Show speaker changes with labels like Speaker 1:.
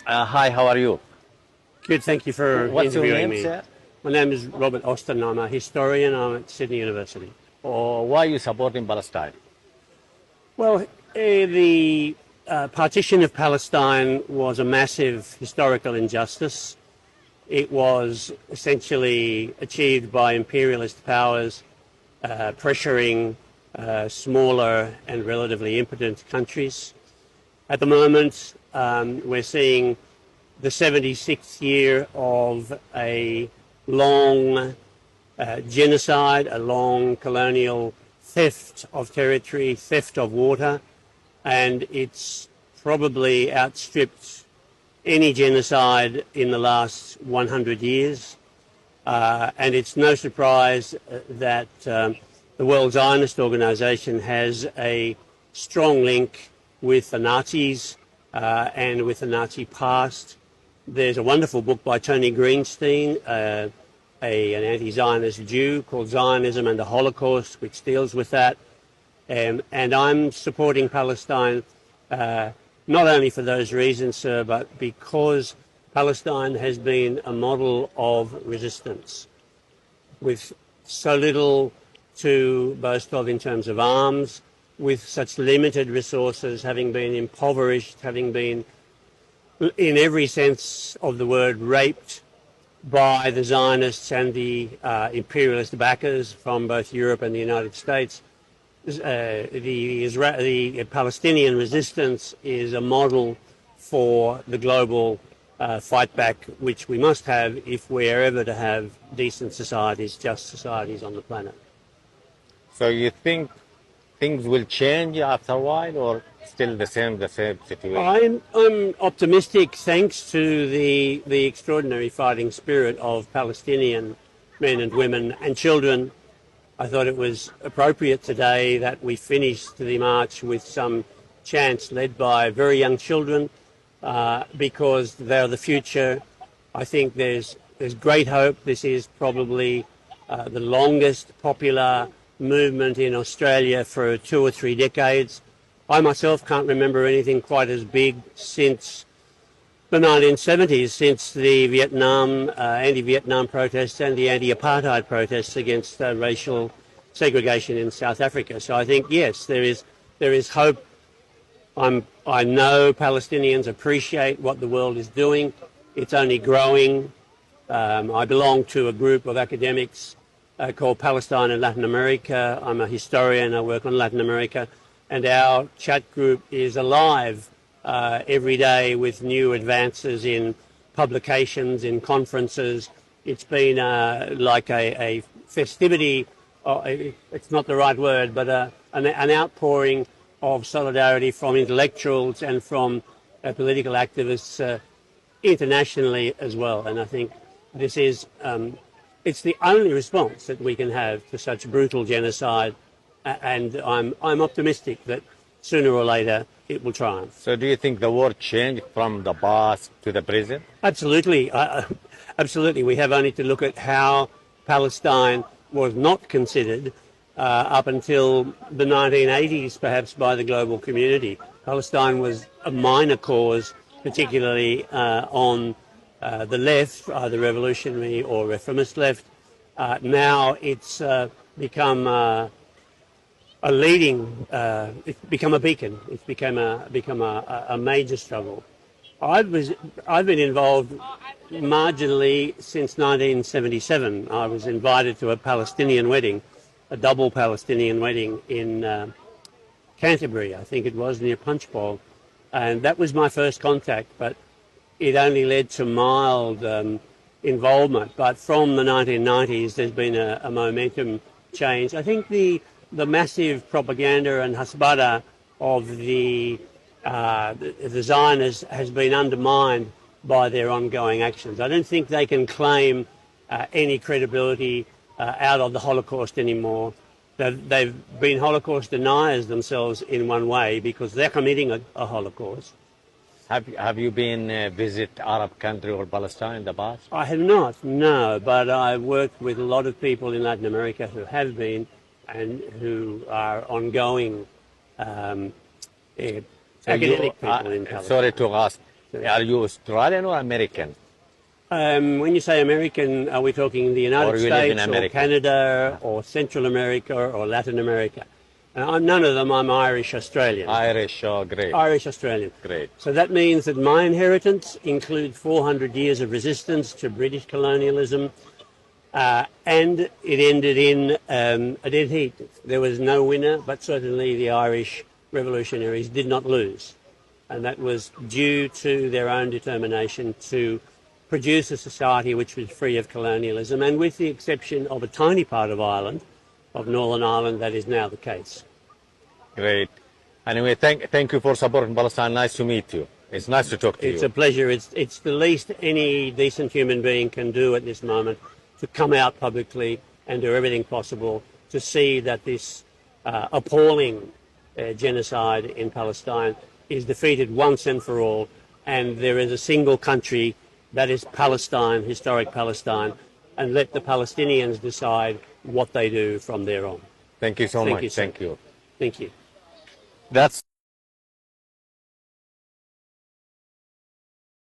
Speaker 1: Hi, how are you?
Speaker 2: Good, thank you for
Speaker 1: What's your
Speaker 2: interviewing
Speaker 1: name,
Speaker 2: me.
Speaker 1: sir?
Speaker 2: My name is Robert Austin. I'm a historian. I'm at Sydney University.
Speaker 1: Or why you supporting Palestine?
Speaker 2: Well, the partition of Palestine was a massive historical injustice. It was essentially achieved by imperialist powers pressuring smaller and relatively impotent countries. At the moment, we're seeing the 76th year of a long genocide, a long colonial theft of territory, theft of water, and it's probably outstripped any genocide in the last 100 years. And it's no surprise that the World Zionist Organization has a strong link with the Nazis and with the Nazi past. There's a wonderful book by Tony Greenstein, an anti-Zionist Jew, called Zionism and the Holocaust, which deals with that. And I'm supporting Palestine not only for those reasons, sir, but because Palestine has been a model of resistance with so little to boast of in terms of arms, with such limited resources, having been impoverished, having been, in every sense of the word, raped by the Zionists and the imperialist backers from both Europe and the United States. The Palestinian resistance is a model for the global fight back, which we must have if we're ever to have decent societies, just societies on the planet.
Speaker 1: So you think things will change after a while, or still the same situation?
Speaker 2: I'm optimistic, thanks to the extraordinary fighting spirit of Palestinian men and women and children. I thought it was appropriate today that we finished the march with some chants led by very young children because they're the future. I think there's great hope. This is probably the longest popular movement in Australia for 2 or 3 decades. I myself can't remember anything quite as big since the 1970s, since the anti-Vietnam protests and the anti-apartheid protests against racial segregation in South Africa. So I think, yes, there is hope. I know Palestinians appreciate what the world is doing. It's only growing. I belong to a group of academics called Palestine and Latin America. I'm a historian. I work on Latin America. And our chat group is alive every day with new advances in publications, in conferences. It's been like a festivity, it's not the right word, but an outpouring of solidarity from intellectuals and from political activists internationally as well. And I think this is, it's the only response that we can have to such brutal genocide. And I'm optimistic that sooner or later it will triumph.
Speaker 1: So do you think the war changed from the past to the present?
Speaker 2: Absolutely. Absolutely. We have only to look at how Palestine was not considered up until the 1980s, perhaps, by the global community. Palestine was a minor cause, particularly on the left, either revolutionary or reformist left. Now it's become a leading, it's become a beacon. It's become a major struggle. I've been involved marginally since 1977. I was invited to a Palestinian wedding, a double Palestinian wedding in Canterbury, I think it was, near Punchbowl. And that was my first contact, but it only led to mild involvement. But from the 1990s, there's been a momentum change. I think the massive propaganda and hasbara of the Zionists has been undermined by their ongoing actions. I don't think they can claim any credibility out of the Holocaust anymore. They've been Holocaust deniers themselves in one way because they're committing a Holocaust.
Speaker 1: Have you been visit Arab country or Palestine in the past?
Speaker 2: I have not, no, but I've worked with a lot of people in Latin America who have been and who are ongoing academic people in Palestine.
Speaker 1: Sorry to ask, Are you Australian or American?
Speaker 2: When you say American, are we talking the United
Speaker 1: Or you live in
Speaker 2: States or
Speaker 1: America?
Speaker 2: Canada or Central America or Latin America? I'm none of them. I'm Irish Australian.
Speaker 1: Irish, oh, great,
Speaker 2: Irish Australian.
Speaker 1: great.
Speaker 2: So that means that my inheritance includes 400 years of resistance to British colonialism, and it ended in a dead heat. There was no winner, but certainly the Irish revolutionaries did not lose. And that was due to their own determination to produce a society which was free of colonialism, and with the exception of a tiny part of Ireland, of Northern Ireland, that is now the case.
Speaker 1: Great. Anyway, thank you for supporting Palestine. Nice to meet you. It's nice to talk to you.
Speaker 2: It's a pleasure. It's the least any decent human being can do at this moment, to come out publicly and do everything possible to see that this appalling genocide in Palestine is defeated once and for all, and there is a single country, that is Palestine, historic Palestine, and let the Palestinians decide what they do from there on.
Speaker 1: Thank you so much.
Speaker 2: You,
Speaker 1: thank you.
Speaker 2: Thank you.
Speaker 1: That's